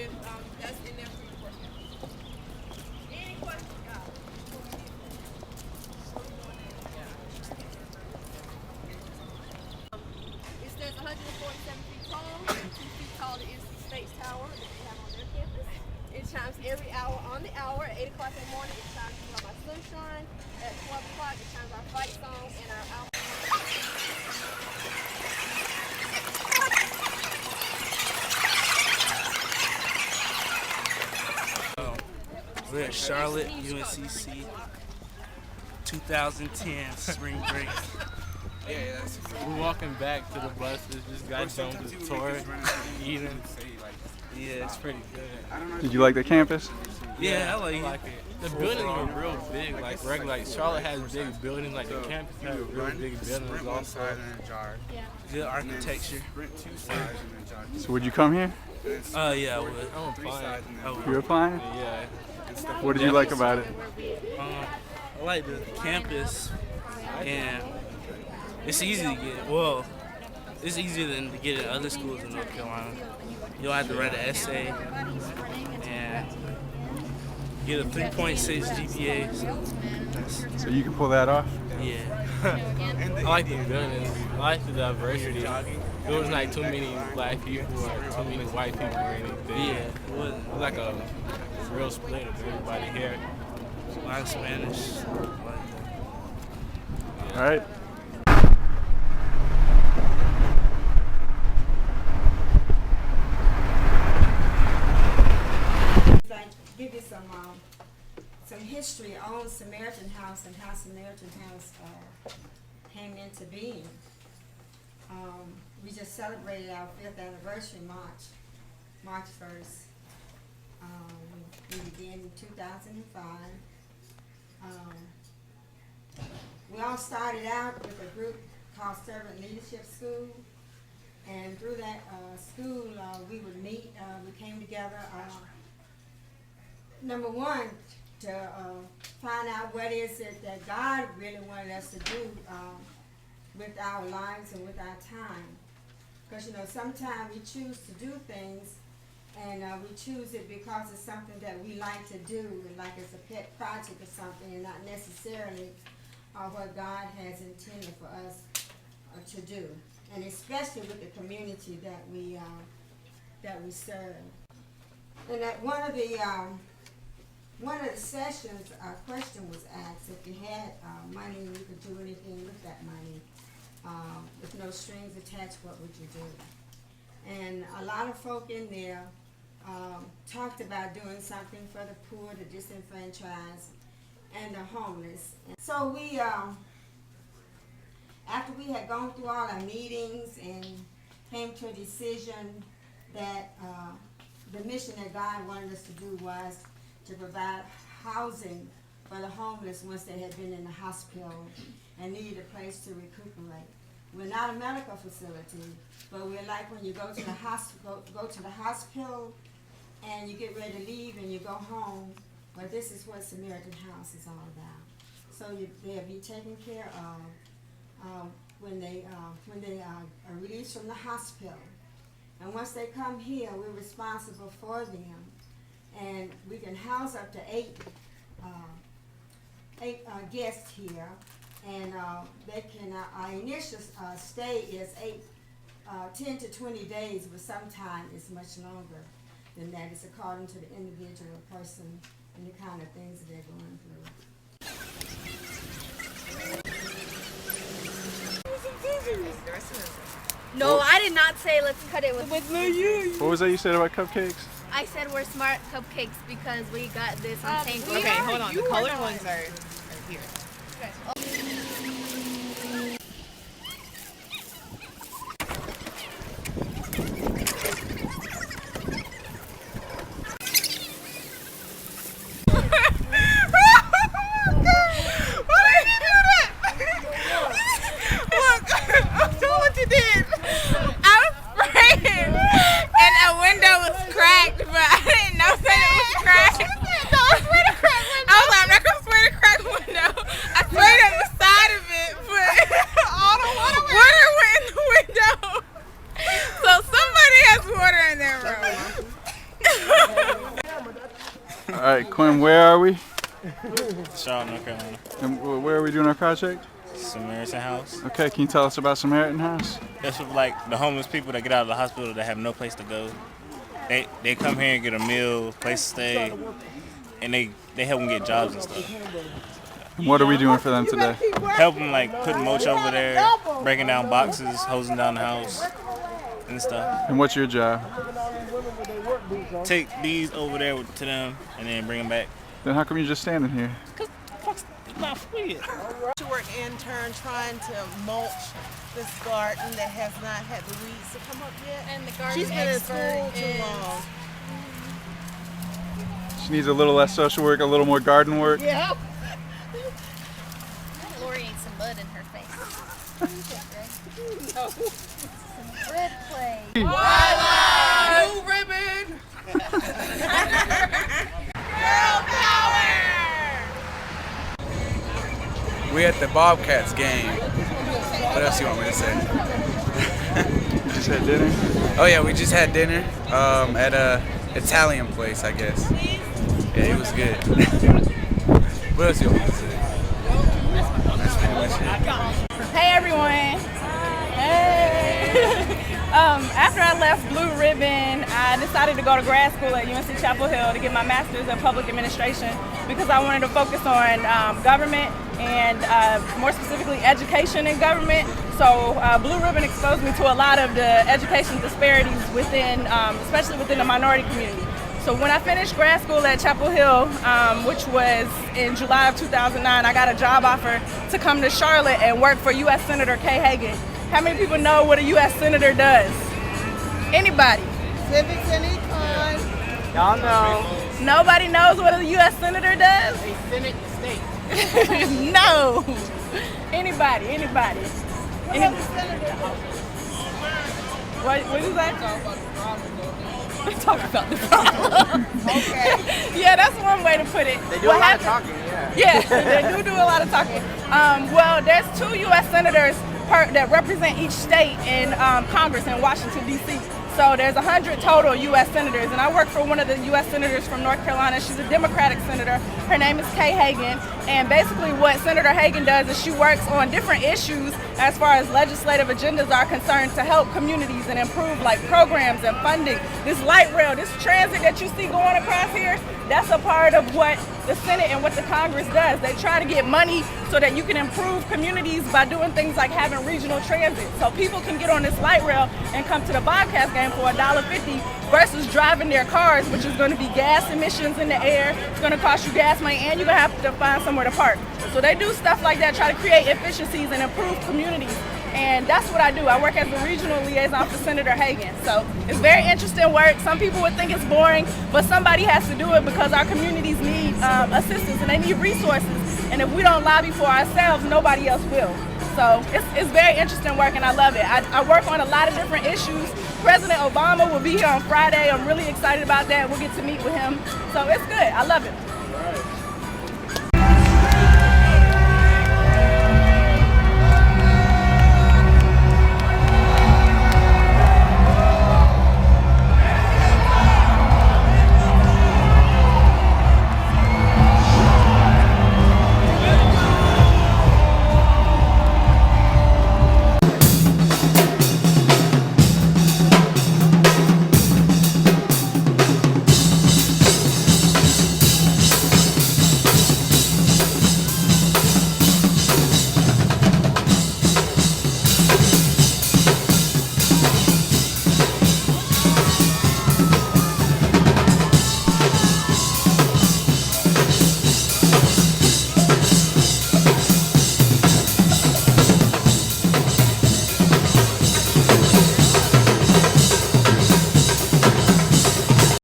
and that's in there for you to work out. Any questions, guys? It stands 147 feet tall, and 2 feet tall the NC State's tower that they have on their campus. It chimes every hour on the hour. At 8 o'clock in the morning, it chimes You Are My Sunshine. At 12 o'clock, it chimes our fight song and our hour. We're at Charlotte, UNCC, 2010 Spring Break. We're walking back to the buses, just got done with the tour, eating. Yeah, it's pretty good. Did you like the campus? Yeah, I like it. The buildings are real big, like regular. Like Charlotte has big buildings, like the campus has real big buildings also. Good architecture. So would you come here? Yeah, I would. I'm applying. You're applying? Yeah. What did you like about it? I like the campus, and it's easy to get. Well, it's easier than to get in other schools in North Carolina. You don't have to write an essay and get a 3.6 GPA. So you can pull that off? Yeah. I like the buildings. I like the diversity. There was like too many black people or too many white people or anything. Yeah, it wasn't. It was like a real split of everybody here. A lot of Spanish. All right. Give you some history on Samaritan House and how Samaritan House came into being. We just celebrated our 5th anniversary March 1st. We began in 2005. We all started out with a group called Servant Leadership School, and through that school we would meet, we came together, number one, to find out what is it that God really wanted us to do with our lives and with our time. Because, you know, sometimes we choose to do things, and we choose it because it's something that we like to do, and like it's a pet project or something, and not necessarily what God has intended for us to do, and especially with the community that we serve. And at one of the sessions, a question was asked: if you had money and you could do anything with that money, with no strings attached, what would you do? And a lot of folk in there talked about doing something for the poor, the disenfranchised, and the homeless. And so we, after we had gone through all our meetings and came to a decision that the mission that God wanted us to do was to provide housing for the homeless once they had been in the hospital and needed a place to recuperate. We're not a medical facility, but we're like when you go to the hospital and you get ready to leave and you go home. But this is what Samaritan House is all about. So they'll be taken care of when they are released from the hospital. And once they come here, we're responsible for them. And we can house up to eight guests here. And they can, our initial stay is 10 to 20 days, but sometimes it's much longer than that. It's according to the individual person and the kind of things that they're going through. No, I did not say let's cut it with you. What was that you said about cupcakes? I said we're smart cupcakes because we got this on Thanksgiving. Okay, hold on. The colored ones are here. Wait a Quinn, where are we? Charlotte, North Carolina. And where are we doing our project? Samaritan House. Okay, can you tell us about Samaritan House? That's for like the homeless people that get out of the hospital that have no place to go. They come here and get a meal, place to stay, and they help them get jobs and stuff. And what are we doing for them today? Help them like putting mulch over there, breaking down boxes, hosing down the house, and stuff. And what's your job? Take these over there to them and then bring them back. Then how come you're just standing here? Cause fuck's not weird. To work intern trying to mulch this garden that has not had the weeds to come up yet. And the garden She's been in school expert too is- long. She needs a little less social work, a little more garden work. Yeah. Lori needs some mud in her face. What do you think, Greg? Some red clay. Blue ribbon. Girl power. We at the BOBCATS game. What else you want me to say? You just had dinner? Oh yeah, we just had dinner at a Italian place, I guess. Yeah, it was good. What else you want me to say? That's pretty much it. Hey everyone. Hey. After I left Blue Ribbon, I decided to go to grad school at UNC-Chapel Hill to get my master's in public administration because I wanted to focus on government and more specifically education in government. So Blue Ribbon exposed me to a lot of the education disparities within, especially within the minority community. So when I finished grad school at Chapel Hill, which was in July of 2009, I got a job offer to come to Charlotte and work for U.S. Senator Kay Hagan. How many people know what a U.S. Senator does? Anybody? Civics and econ. Y'all know. Nobody knows what a U.S. Senator does? They Senate state. No. Anybody? Anybody? What is that? Talk about the problem. Okay. Yeah, that's one way to put it. They do a lot of talking, yeah. Yeah, they do a lot of talking. Well, there's 2 U.S. senators that represent each state in Congress in Washington, D.C. So there's 100 total U.S. senators, and I work for one of the U.S. senators from North Carolina. She's a Democratic senator. Her name is Kay Hagan, and basically what Senator Hagan does is she works on different issues as far as legislative agendas are concerned to help communities and improve like programs and funding. This light rail, this transit that you see going across here, that's a part of what the Senate and what the Congress does. They try to get money so that you can improve communities by doing things like having regional transit. So people can get on this light rail and come to the BOBCATS game for $1.50 versus driving their cars, which is going to be gas emissions in the air. It's going to cost you gas money, and you're going to have to find somewhere to park. So they do stuff like that, try to create efficiencies and improve communities. And that's what I do. I work as a regional liaison for Senator Hagan. So it's very interesting work. Some people would think it's boring, but somebody has to do it because our communities need assistance and they need resources. And if we don't lobby for ourselves, nobody else will. So it's very interesting work, and I love it. I work on a lot of different issues. President Obama will be here on Friday. I'm really excited about that. We'll get to meet with him. So it's good. I love it.